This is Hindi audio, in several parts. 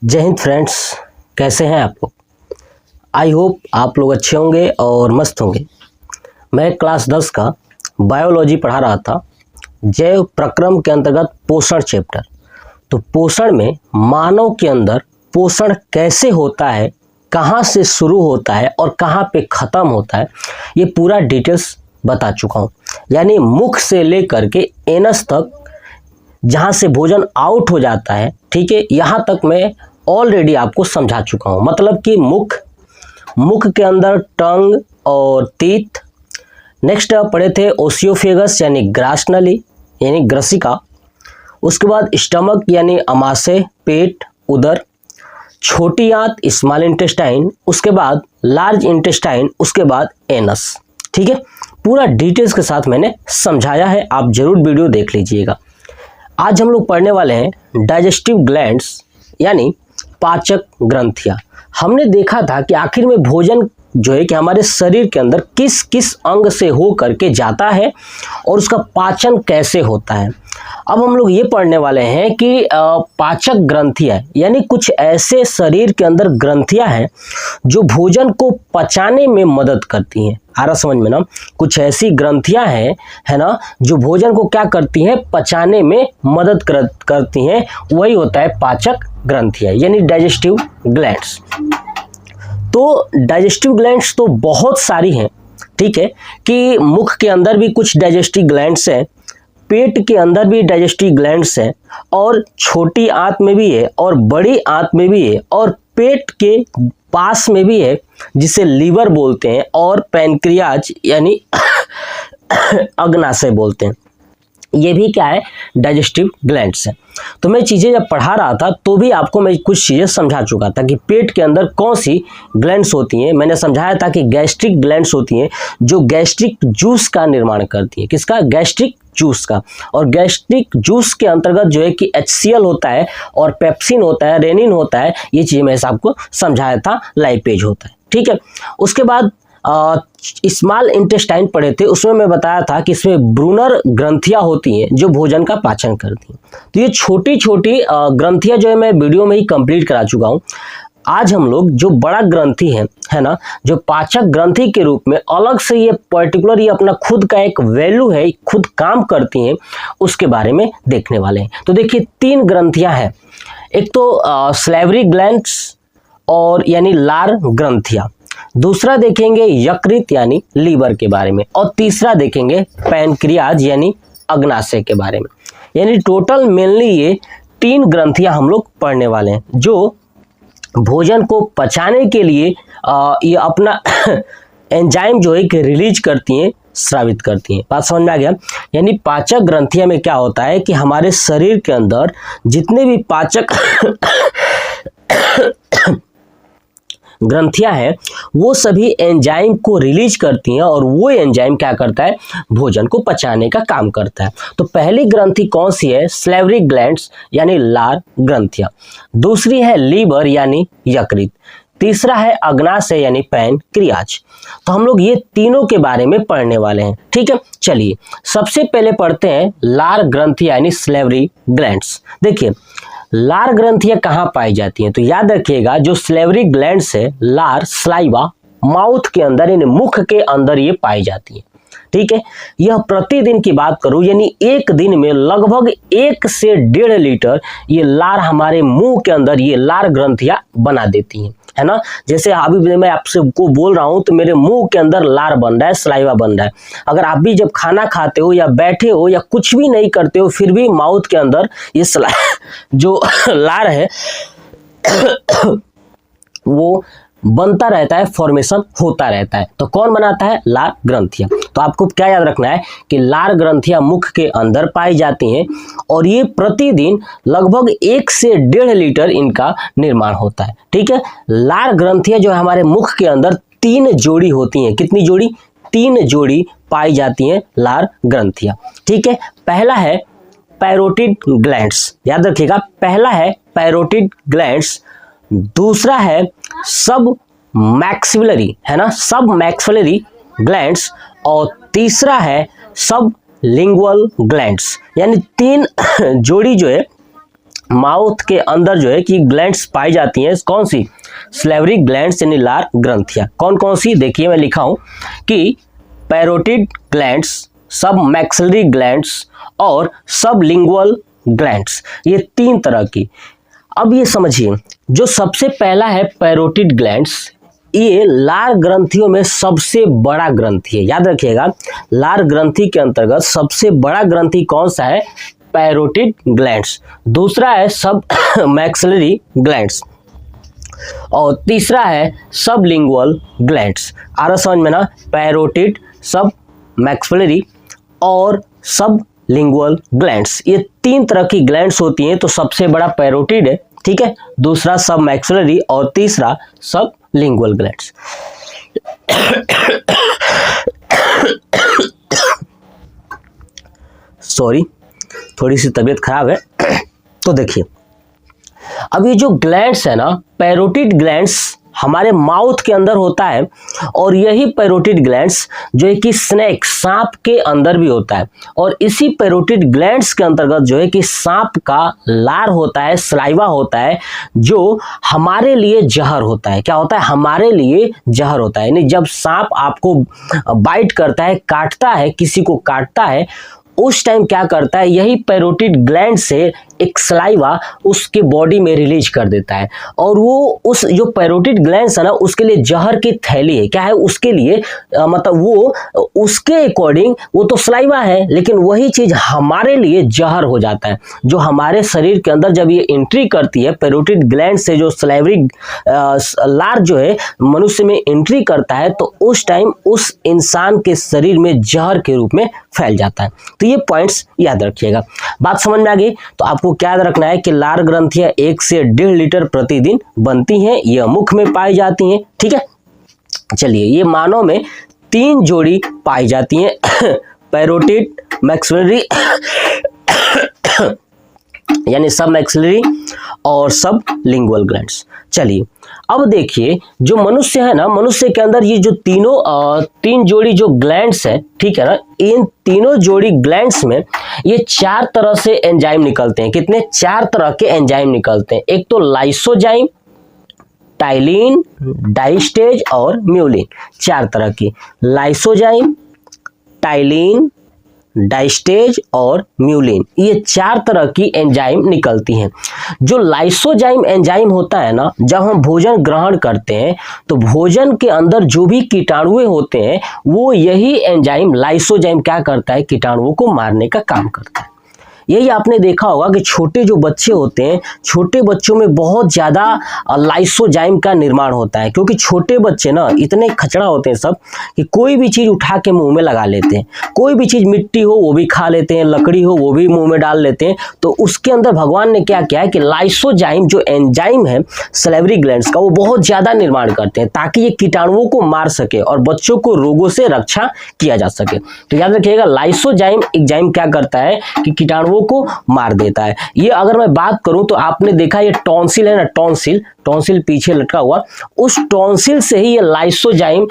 जय हिंद फ्रेंड्स, कैसे हैं आप लोग। आई होप आप लोग अच्छे होंगे और मस्त होंगे। मैं क्लास 10 का बायोलॉजी पढ़ा रहा था, जैव प्रक्रम के अंतर्गत पोषण चैप्टर। तो पोषण में मानव के अंदर पोषण कैसे होता है, कहाँ से शुरू होता है और कहाँ पे ख़त्म होता है, ये पूरा डिटेल्स बता चुका हूँ। यानी मुख से लेकर के एनस तक, जहाँ से भोजन आउट हो जाता है, ठीक है, यहाँ तक मैं ऑलरेडी आपको समझा चुका हूँ। मतलब कि मुख के अंदर टंग और टीथ। नेक्स्ट पढ़े थे ओसियोफेगस यानी ग्रासनली यानी ग्रसिका। उसके बाद स्टमक यानी अमाशय, पेट, उदर। छोटी आंत स्मॉल इंटेस्टाइन, उसके बाद लार्ज इंटेस्टाइन, उसके बाद एनस। ठीक है, पूरा डिटेल्स के साथ मैंने समझाया है, आप जरूर वीडियो देख लीजिएगा। आज हम लोग पढ़ने वाले हैं डाइजेस्टिव ग्लैंड्स यानी पाचक ग्रंथियां। हमने देखा था कि आखिर में भोजन जो है कि हमारे शरीर के अंदर किस किस अंग से हो करके जाता है और उसका पाचन कैसे होता है। अब हम लोग ये पढ़ने वाले हैं कि पाचक ग्रंथियां यानी कुछ ऐसे शरीर के अंदर ग्रंथियां हैं जो भोजन को पचाने में मदद करती हैं। आ रहा समझ में ना, कुछ ऐसी ग्रंथियां हैं, है ना, जो भोजन को क्या करती हैं, पचाने में मदद करती हैं। वही होता है पाचक ग्रंथियां यानी डाइजेस्टिव ग्लैंड्स। तो डाइजेस्टिव ग्लैंड्स तो बहुत सारी हैं, ठीक है, कि मुख के अंदर भी कुछ डाइजेस्टिव ग्लैंड्स हैं, पेट के अंदर भी डाइजेस्टिव ग्लैंड्स हैं, और छोटी आंत में भी है और बड़ी आंत में भी है, और पेट के पास में भी है जिसे लीवर बोलते हैं, और पैनक्रियाज यानी अग्नाशय बोलते हैं। ये भी क्या है, डाइजेस्टिव ग्लैंड्स है। तो मैं चीज़ें जब पढ़ा रहा था तो भी आपको मैं कुछ चीज़ें समझा चुका था कि पेट के अंदर कौन सी ग्लैंड्स होती हैं। मैंने समझाया था कि गैस्ट्रिक ग्लैंड्स होती हैं जो गैस्ट्रिक जूस का निर्माण करती है। किसका? गैस्ट्रिक जूस का। और गैस्ट्रिक जूस के अंतर्गत जो है कि HCl होता है और पेप्सिन होता है, रेनिन होता है। ये चीज़ मैं आपको समझाया था, लाइपेज होता है। ठीक है, उसके बाद स्मॉल इंटेस्टाइन पढ़े थे, उसमें मैं बताया था कि इसमें ब्रूनर ग्रंथियां होती हैं जो भोजन का पाचन करती हैं। तो ये छोटी छोटी ग्रंथियां जो है मैं वीडियो में ही कंप्लीट करा चुका हूं। आज हम लोग जो बड़ा ग्रंथि है ना, जो पाचक ग्रंथि के रूप में अलग से ये पर्टिकुलर, ये अपना खुद का एक वैल्यू है, खुद काम करती हैं, उसके बारे में देखने वाले हैं। तो देखिए, 3 ग्रंथियां हैं। एक तो सैलिवरी ग्लैंड्स और यानी लार ग्रंथियां, दूसरा देखेंगे यकृत यानी लीवर के बारे में, और तीसरा देखेंगे पैनक्रियाज यानी अग्नाशय के बारे में। यानी टोटल मेनली ये 3 ग्रंथियां हम लोग पढ़ने वाले हैं जो भोजन को पचाने के लिए ये अपना एंजाइम जो है कि रिलीज करती हैं, स्रावित करती हैं। बात समझ में आ गया। यानी पाचक ग्रंथियां में क्या होता है कि हमारे शरीर के अंदर जितने भी पाचक ग्रंथियां हैं वो सभी एंजाइम को रिलीज करती हैं, और वो एंजाइम क्या करता है, भोजन को पचाने का काम करता है। तो पहली ग्रंथि कौन सी है? सैलिवरी ग्लैंड्स यानी लार ग्रंथियां। दूसरी है लीवर यानी यकृत। तीसरा है अग्नाशय यानी पैनक्रियाज। तो हम लोग ये तीनों के बारे में पढ़ने वाले हैं। ठीक है, चलिए सबसे पहले पढ़ते हैं लार ग्रंथि यानी सैलिवरी ग्लैंड्स। देखिए, लार ग्रंथियां कहाँ पाई जाती हैं? तो याद रखिएगा, जो सैलिवरी ग्लैंड्स है, लार सलाइवा माउथ के अंदर यानी मुख के अंदर ये पाई जाती है। ठीक है, यह प्रतिदिन की बात करूं यानी एक दिन में लगभग 1 से 1.5 लीटर ये लार हमारे मुंह के अंदर ये लार ग्रंथियां बना देती हैं, है ना। जैसे अभी मैं आपसे को बोल रहा हूं तो मेरे मुंह के अंदर लार बन रहा है, सलाइवा बन रहा है। अगर आप भी जब खाना खाते हो या बैठे हो या कुछ भी नहीं करते हो, फिर भी माउथ के अंदर ये जो लार है वो बनता रहता है, फॉर्मेशन होता रहता है। तो कौन बनाता है? लार ग्रंथियां। तो आपको क्या याद रखना है कि लार ग्रंथियां मुख के अंदर पाई जाती हैं, और ये प्रतिदिन लगभग 1 से 1.5 लीटर इनका निर्माण होता है। ठीक है, लार ग्रंथियां जो है हमारे मुख के अंदर 3 जोड़ी होती हैं। कितनी जोड़ी? 3 जोड़ी पाई जाती हैं लार ग्रंथियां। ठीक है, पहला है पैरोटिड ग्लैंड्स। याद रखिएगा, पहला है पैरोटिड ग्लैंड्स, दूसरा है सब मैक्सिलरी, है ना, सब मैक्सिलरी ग्लैंड्स, और तीसरा है सब लिंगुअल ग्लैंड्स। यानी 3 जोड़ी जो है माउथ के अंदर जो है कि ग्लैंड्स पाई जाती हैं, कौन सी? सलेवरी ग्लैंड्स यानी लार ग्रंथियां। कौन कौन सी? देखिए मैं लिखा हूं कि पैरोटिड ग्लैंड्स, सब मैक्सिलरी ग्लैंड्स और सब लिंगुअल ग्लैंड्स, ये 3 तरह की। अब ये समझिए, जो सबसे पहला है पैरोटिड ग्लैंड्स, ये लार ग्रंथियों में सबसे बड़ा ग्रंथि है। याद रखिएगा, लार ग्रंथि के अंतर्गत सबसे बड़ा ग्रंथि कौन सा है? Parotid glands. दूसरा है सब मैक्सिलरी ग्लैंड्स और तीसरा है सब लिंगुअल ग्लैंड्स। आ रहा समझ में ना? पैरोटिड, सब मैक्सिलरी और सब लिंगुअल ग्लैंड्स, ये 3 तरह की ग्लैंड्स होती हैं। तो सबसे बड़ा पैरोटिड है, ठीक है, दूसरा सब मैक्सिलरी और तीसरा सब लिंगुअल ग्लैंड्स। सॉरी, थोड़ी सी तबीयत खराब है। तो देखिए, अब ये जो ग्लैंड्स है ना, पैरोटिड ग्लैंड्स हमारे माउथ के अंदर होता है और यही पैरोटिड ग्लैंड्स जो है कि स्नेक, सांप के अंदर भी होता है। और इसी पैरोटिड ग्लैंड्स के अंतर्गत जो है कि सांप का लार होता है, सलाइवा होता है, जो हमारे लिए जहर होता है। क्या होता है? हमारे लिए जहर होता है। यानी जब सांप आपको बाइट करता है, काटता है, किसी को काटता है, उस टाइम क्या करता है? यही पैरोटिड ग्लैंड से एक सलाइवा उसके बॉडी में रिलीज कर देता है और वो उस जो पैरोटिड ग्लैंड्स है ना, उसके लिए जहर की थैली है। क्या है उसके लिए? मतलब वो उसके अकॉर्डिंग वो तो सलाइवा है, लेकिन वही चीज हमारे लिए जहर हो जाता है। जो हमारे शरीर के अंदर जब ये एंट्री करती है, पैरोटिड ग्लैंड से जो सलाइवरी लार जो है मनुष्य में एंट्री करता है, तो उस टाइम उस इंसान के शरीर में जहर के रूप में फैल जाता है। तो ये पॉइंट्स याद रखिएगा। बात समझ में आ गई? तो आपको क्या याद रखना है कि लार ग्रंथियां 1 से 1.5 लीटर प्रतिदिन बनती हैं, यह मुख में पाई जाती हैं, ठीक है। चलिए, ये मानव में 3 जोड़ी पाई जाती हैं, पैरोटिड, मैक्सिलरी यानी सब मैक्सिलरी और सब लिंगुअल ग्लैंड्स। चलिए, अब देखिए, जो मनुष्य है ना, मनुष्य के अंदर ये जो 3 जोड़ी जो ग्लैंड्स है, ठीक है ना, इन तीनों जोड़ी ग्लैंड्स में ये 4 तरह से एंजाइम निकलते हैं। कितने? 4 तरह के एंजाइम निकलते हैं। एक तो लाइसोजाइम, टाइलिन, डाइस्टेज और म्यूलिन। 4 तरह की लाइसोजाइम, टाइलिन, डाइस्टेज और म्यूलिन, ये 4 तरह की एंजाइम निकलती हैं। जो लाइसोजाइम एंजाइम होता है ना, जब हम भोजन ग्रहण करते हैं तो भोजन के अंदर जो भी कीटाणु होते हैं, वो यही एंजाइम लाइसोजाइम क्या करता है? कीटाणुओं को मारने का काम करता है। यही आपने देखा होगा कि छोटे जो बच्चे होते हैं, छोटे बच्चों में बहुत ज़्यादा लाइसोजाइम का निर्माण होता है, क्योंकि छोटे बच्चे ना इतने खचड़ा होते हैं सब कि कोई भी चीज़ उठा के मुंह में लगा लेते हैं। कोई भी चीज़, मिट्टी हो वो भी खा लेते हैं, लकड़ी हो वो भी मुंह में डाल लेते हैं। तो उसके अंदर भगवान ने क्या किया है कि लाइसोजाइम जो एंजाइम है सलेवरी ग्लैंड्स का, वो बहुत ज़्यादा निर्माण करते हैं ताकि ये कीटाणुओं को मार सके और बच्चों को रोगों से रक्षा किया जा सके। तो याद रखिएगा, लाइसोजाइम एंजाइम क्या करता है कि कीटाणुओं को मार देता है। ये अगर मैं बात करूं तो आपने देखा ये टॉन्सिल है ना, टॉन्सिल पीछे लटका हुआ, उस टॉन्सिल से ही ये लाइसोजाइम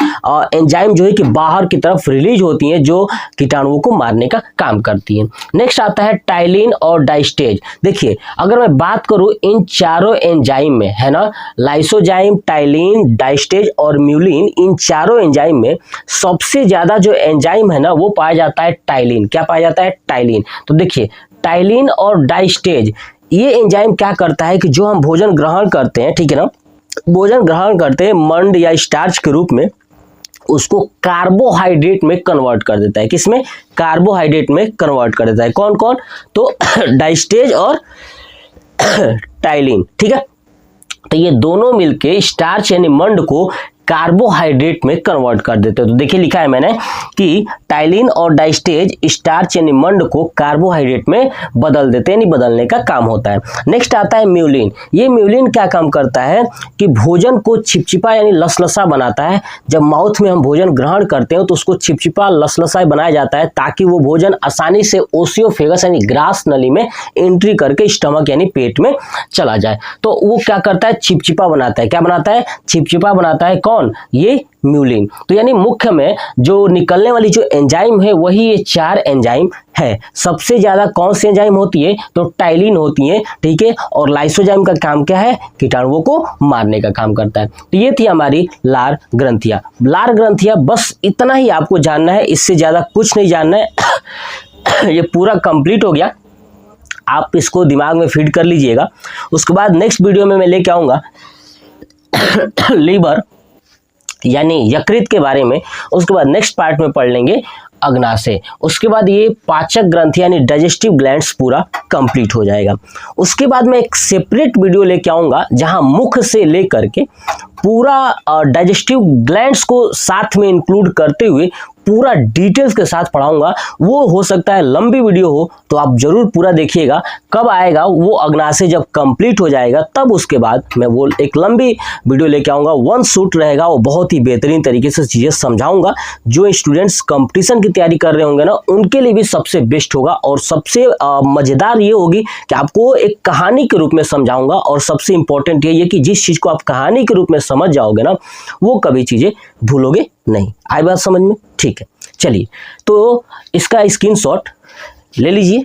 एंजाइम जो है कि बाहर की तरफ रिलीज होती हैं, जो कीटाणुओं को मारने का काम करती हैं। नेक्स्ट आता है टाइलिन और डाइस्टेज। देखिए, अगर मैं बात करूं इन चारों एंजाइम में, है ना, लाइसोजाइम, टाइलिन, डाइस्टेज और म्यूलिन, इन चारों एंजाइम में सबसे ज्यादा जो एंजाइम है ना, वो पाया जाता है टाइलिन। क्या पाया जाता है? टाइलिन। तो देखिए, टाइलिन और डाइस्टेज, ये एंजाइम क्या करता है कि जो हम भोजन ग्रहण करते हैं, ठीक है ना, भोजन ग्रहण करते हैं मंड या स्टार्च के रूप में, उसको कार्बोहाइड्रेट में कन्वर्ट कर देता है। किसमें? कार्बोहाइड्रेट में कन्वर्ट कर देता है। कौन कौन? तो डाइस्टेज और टाइलिन, ठीक है। तो ये दोनों मिलके स्टार्च यानी मंड को कार्बोहाइड्रेट में कन्वर्ट कर देते हैं। तो देखिए, लिखा है मैंने कि टाइलिन और डाइस्टेज स्टार्च यानी मंड को कार्बोहाइड्रेट में बदल देते हैं, यानी बदलने का काम होता है। नेक्स्ट आता है म्यूलिन। ये म्यूलिन क्या काम करता है कि भोजन को चिपचिपा यानी लसलसा बनाता है। जब माउथ में हम भोजन ग्रहण करते हैं तो उसको चिपचिपा लसलसा बनाया जाता है ताकि वो भोजन आसानी से ओसियोफेगस यानी ग्रास नली में एंट्री करके स्टमक यानी पेट में चला जाए। तो वो क्या करता है? चिपचिपा बनाता है। क्या बनाता है? चिपचिपा बनाता है। कौन? कौन, ये म्यूलिन। तो यानी मुख्य में जो निकलने वाली जो एंजाइम है वही ये 4 एंजाइम है। सबसे ज्यादा कौन सी एंजाइम होती है, तो टाइलिन होती है, ठीक है। और लाइसोजाइम का काम क्या है, कीटाणुओं को मारने का काम करता है। तो ये थी हमारी लार ग्रंथियां। लार ग्रंथियां बस इतना ही आपको जानना है, इससे ज्यादा कुछ नहीं जानना है। ये पूरा कंप्लीट हो गया, आप इसको दिमाग में फीड कर लीजिएगा। उसके बाद नेक्स्ट वीडियो में मैं लेके आऊंगा लीवर यानी यकृत के बारे में। उसके बाद नेक्स्ट पार्ट में पढ़ लेंगे अग्नाशय। उसके बाद ये पाचक ग्रंथि यानी डाइजेस्टिव ग्लैंड्स पूरा कंप्लीट हो जाएगा। उसके बाद मैं एक सेपरेट वीडियो लेके आऊंगा जहां मुख से लेकर के पूरा डाइजेस्टिव ग्लैंड्स को साथ में इंक्लूड करते हुए पूरा डिटेल्स के साथ पढ़ाऊंगा। वो हो सकता है लंबी वीडियो हो, तो आप जरूर पूरा देखिएगा। कब आएगा वो, अग्नाशय जब कंप्लीट हो जाएगा तब उसके बाद मैं वो एक लंबी वीडियो लेके आऊंगा। वन शूट रहेगा, वो बहुत ही बेहतरीन तरीके से चीजें समझाऊंगा। जो स्टूडेंट्स कंपटीशन की तैयारी कर रहे होंगे ना, उनके लिए भी सबसे बेस्ट होगा। और सबसे मजेदार ये होगी कि आपको एक कहानी के रूप में समझाऊंगा। और सबसे इंपॉर्टेंट ये कि जिस चीज को आप कहानी के रूप में समझ जाओगे ना, वो कभी चीजें भूलोगे नहीं। आई बात समझ में? ठीक है, चलिए तो इसका स्क्रीनशॉट ले लीजिए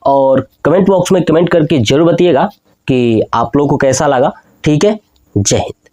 और कमेंट बॉक्स में कमेंट करके जरूर बताइएगा कि आप लोगों को कैसा लगा। ठीक है, जय हिंद।